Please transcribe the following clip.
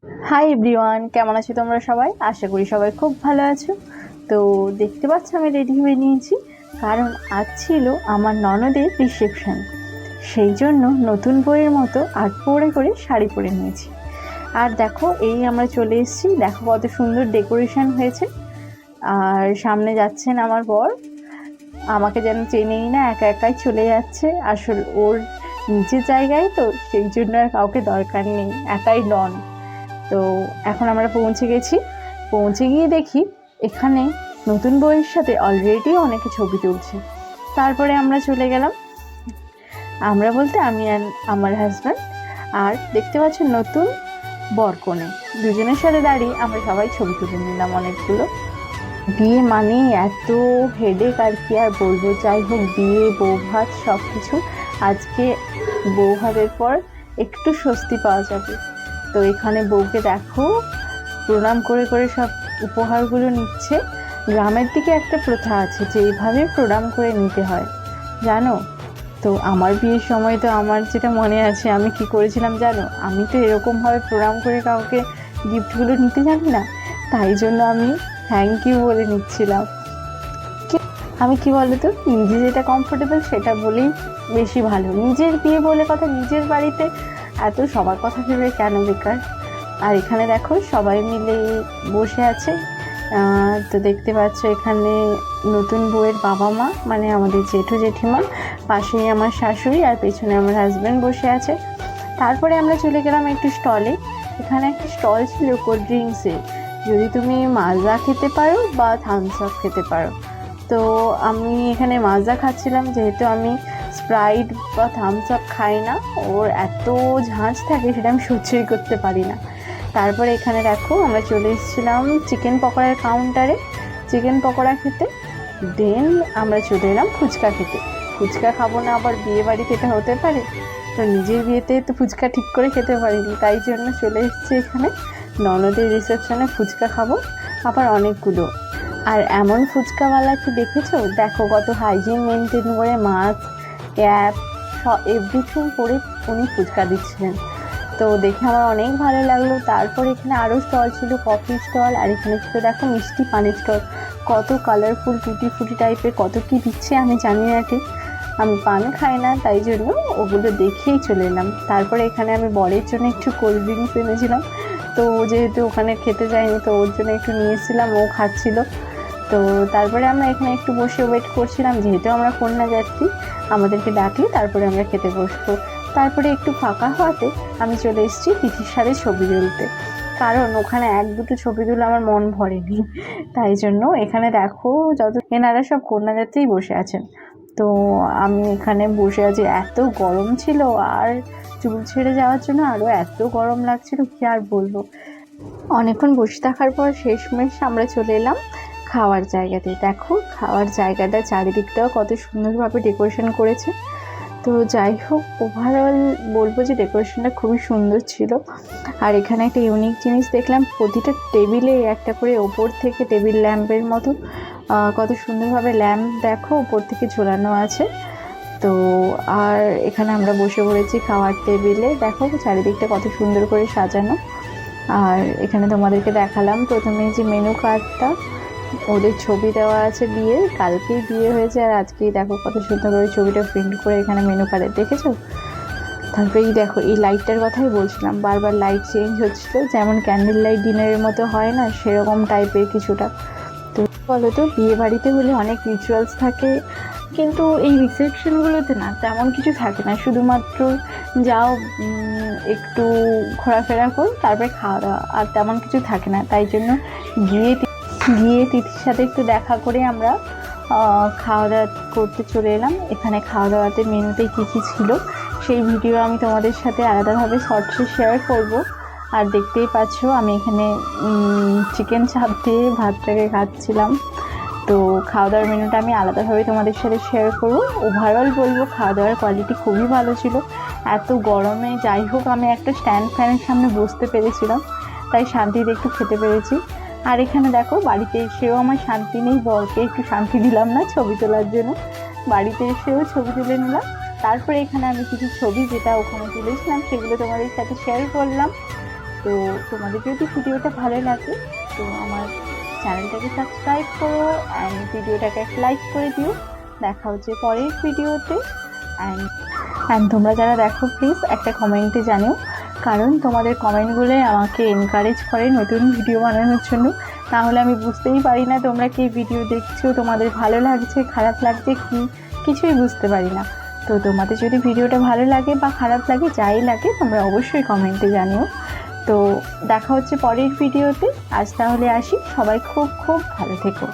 Hi everyone, কেমন আছো তোমরা সবাই? আশা করি সবাই খুব ভালো আছো। তো দেখতে পাচ্ছ আমি রেডি হয়ে নিয়েছি, কারণ আজ ছিল আমার ননদের রিসেপশন। সেই জন্য নতুন বইয়ের মতো আট পরে করে শাড়ি পরে নিয়েছি। আর দেখো, এই আমরা চলে এসেছি, দেখো কত সুন্দর ডেকোরেশন হয়েছে। আর সামনে যাচ্ছেন আমার বর, আমাকে যেন চেনেই না, একা একাই চলে যাচ্ছে। আসলে ওর নিজের জায়গায় তো, সেই জন্য আর কাউকে দরকার নেই, একাই ডন। তো এখন আমরা পৌঁছে গেছি। পৌঁছে গিয়ে দেখি এখানে নতুন বইয়ের সাথে অলরেডি অনেকে ছবি তুলছে। তারপরে আমরা চলে গেলাম, আমরা বলতে আমি আর আমার হাজব্যান্ড। আর দেখতে পাচ্ছ নতুন বরকনে দুজনের সাথে দাঁড়িয়ে আমরা সবাই ছবি তুলে নিলাম অনেকগুলো। বিয়ে মানে এত হেডেক, আর কি আর বলবো। যাই হোক, বিয়ে বৌভাত সব কিছু, আজকে বৌভাতের পর একটু স্বস্তি পাওয়া যাবে। তো এখানে বউকে দেখো প্রণাম করে করে সব উপহারগুলো নিচ্ছে। গ্রামের দিকে একটা প্রথা আছে যে এইভাবে প্রণাম করে নিতে হয়, জানো? তো আমার বিয়ের সময় তো আমার যেটা মনে আছে, আমি কি করেছিলাম জানো? আমি তো এরকমভাবে প্রণাম করে কাউকে গিফটগুলো নিতে জানি না, তাই জন্য আমি থ্যাংক ইউ বলে নিচ্ছিলাম। আমি কি বলতো, নিজে যেটা কমফোর্টেবল সেটা বলেই বেশি ভালো। নিজের বিয়ে বলে কথা, নিজের বাড়িতে এত সবার কথা ভেবে কেন বেকার। আর এখানে দেখো সবাই মিলে বসে আছে। তো দেখতে পাচ্ছ এখানে নতুন বউয়ের বাবা মা, মানে আমাদের জেঠু জেঠিমা, পাশেই আমার শাশুড়ি, আর পেছনে আমার হাজব্যান্ড বসে আছে। তারপরে আমরা চলে গেলাম একটু স্টলে। এখানে একটা স্টল ছিল কোল্ড ড্রিঙ্কসের, যদি তুমি মাজা খেতে পারো বা থামস আপ খেতে পারো। তো আমি এখানে মাজা খাচ্ছিলাম, যেহেতু আমি স্প্রাইট বা থামস আপ খাই না, ওর এত ঝাঁঝ থাকে সেটা আমি সহ্যই করতে পারি না। তারপরে এখানে দেখো আমরা চলে এসেছিলাম চিকেন পকোড়ার কাউন্টারে চিকেন পকোড়া খেতে। দেন আমরা চলে এলাম ফুচকা খেতে। ফুচকা খাবো না আবার বিয়ে বাড়িতে, এটা হতে পারে? তো নিজের বিয়েতে তো ফুচকা ঠিক করে খেতে পারিনি, তাই জন্য চলে এসেছি এখানে ননদের রিসেপশনে ফুচকা খাবো, আবার অনেকগুলো। আর এমন ফুচকাওয়ালা কি দেখেছো? দেখো কত হাইজিন মেনটেন করে, মাস্ক, ক্যাপ, এভরিথিং পরে উনি ফুচকা দিচ্ছিলেন। তো দেখে আমার অনেক ভালো লাগলো। তারপর এখানে আরও স্টল ছিল, কফি স্টল, আর এখানে ছিল দেখো মিষ্টি পানির স্টল। কত কালারফুল টুটি ফুটি টাইপের কত কি দিচ্ছে আমি জানি না ঠিক, আমি পান খাই না, তাই জন্য ওগুলো দেখেই চলে এলাম। তারপরে এখানে আমি বরের জন্য একটু কোল্ড ড্রিঙ্কস এনেছিলাম, তো যেহেতু ওখানে খেতে যায়নি তো ওর জন্য একটু নিয়ে এসেছিলাম, ও খাচ্ছিল। তো তারপরে আমরা এখানে একটু বসে ওয়েট করছিলাম, যেহেতু আমরা কন্যা যাত্রী, আমাদেরকে ডাকলে তারপরে আমরা খেতে বসবো। তারপরে একটু ফাঁকা হওয়াতে আমি চলে এসেছি তিথির সাথে ছবি তুলতে, কারণ ওখানে এক দুটো ছবি তুলে আমার মন ভরেনি, তাই জন্য এখানে দেখো যত এনারা সব কন্যা যাত্রীই বসে আছেন। তো আমি এখানে বসে আছি, এত গরম ছিল, আর চুল ছেড়ে যাওয়ার জন্য আরও এত গরম লাগছিল, কি আর বলবো। অনেকক্ষণ বসে থাকার পর শেষমেশ আমরা চলে এলাম খাওয়ার জায়গাতে। দেখো খাওয়ার জায়গাটা চারিদিকটাও কত সুন্দরভাবে ডেকোরেশন করেছে। তো যাই হোক, ওভারঅল বলবো যে ডেকোরেশনটা খুবই সুন্দর ছিল। আর এখানে একটা ইউনিক জিনিস দেখলাম, প্রতিটা টেবিলে একটা করে ওপর থেকে টেবিল ল্যাম্পের মতো কত সুন্দরভাবে ল্যাম্প দেখো ওপর থেকে ঝোলানো আছে। তো আর এখানে আমরা বসে পড়েছি খাওয়ার টেবিলে, দেখো চারিদিকটা কত সুন্দর করে সাজানো। আর এখানে তোমাদেরকে দেখালাম প্রথমে যে মেনু কার্ডটা, ওদের ছবি দেওয়া আছে বিয়ের, কালকেই বিয়ে হয়েছে আর আজকেই দেখো কত সুন্দর করে ছবিটা প্রিন্ট করে এখানে মেনু কার্ডে, দেখেছো? তারপরে এই দেখো, এই লাইটটার কথাই বলছিলাম, বারবার লাইট চেঞ্জ হচ্ছিলো, যেমন ক্যান্ডেল লাইট ডিনারের মতো হয় না, সেরকম টাইপের কিছুটা। তো বলো তো, বিয়ে বাড়িতে হলে অনেক রিচুয়ালস থাকে, কিন্তু এই রিসেপশনগুলোতে না তেমন কিছু থাকে না, শুধুমাত্র যাও একটু ঘোরাফেরা কর, তারপরে খাওয়া দাওয়া, আর তেমন কিছু থাকে না। তাই জন্য গিয়ে তিথির সাথে একটু দেখা করে আমরা খাওয়া দাওয়া করতে চলে এলাম। এখানে খাওয়া দাওয়াতে মেনুতে কী কী ছিল সেই ভিডিও আমি তোমাদের সাথে আলাদাভাবে শর্টসে শেয়ার করব। আর দেখতেই পাচ্ছ আমি এখানে চিকেন চাপ দিয়ে ভাতটাকে খাচ্ছিলাম। তো খাওয়া দাওয়ার মেনুটা আমি আলাদাভাবে তোমাদের সাথে শেয়ার করবো। ওভারঅল বলবো খাওয়া দাওয়ার কোয়ালিটি খুবই ভালো ছিল। এত গরমে যাই হোক আমি একটা স্ট্যান্ড ফ্যানের সামনে বসতে পেরেছিলাম, তাই শান্তিতে একটু খেতে পেরেছি। আর এখানে দেখো বাড়িতে এসেও আমার শান্তি নেই, বরকে একটু শান্তি দিলাম না ছবি তোলার জন্য, বাড়িতে এসেও ছবি তুলে নিলাম। তারপরে এখানে আমি কিছু ছবি যেটা ওখানে তুলেছিলাম সেগুলো তোমাদের সাথে শেয়ার করলাম। তো তোমাদের যদি ভিডিওটা ভালো লাগে তো আমার চ্যানেলটাকে সাবস্ক্রাইব করো অ্যান্ড ভিডিওটাকে একটা লাইক করে দিও। দেখা হচ্ছে পরের ভিডিওতে। অ্যান্ড তোমরা যারা দেখো প্লিজ একটা কমেন্টে জানিও, কারণ তোমাদের কমেন্টগুলো আমাকে এনকারেজ করে নতুন ভিডিও বানানোর জন্য। তাহলে আমি বুঝতেই পারি না তোমরা কি ভিডিও দেখছো, তোমাদের ভালো লাগছে খারাপ লাগছে কিছুই বুঝতে পারি না। তো তোমাদের যদি ভিডিওটা ভালো লাগে বা খারাপ লাগে যাই লাগে তোমরা অবশ্যই কমেন্টে জানিও। তো দেখা হচ্ছে পরের ভিডিওতে। আজ তাহলে আসি, সবাই খুব খুব ভালো থেকো।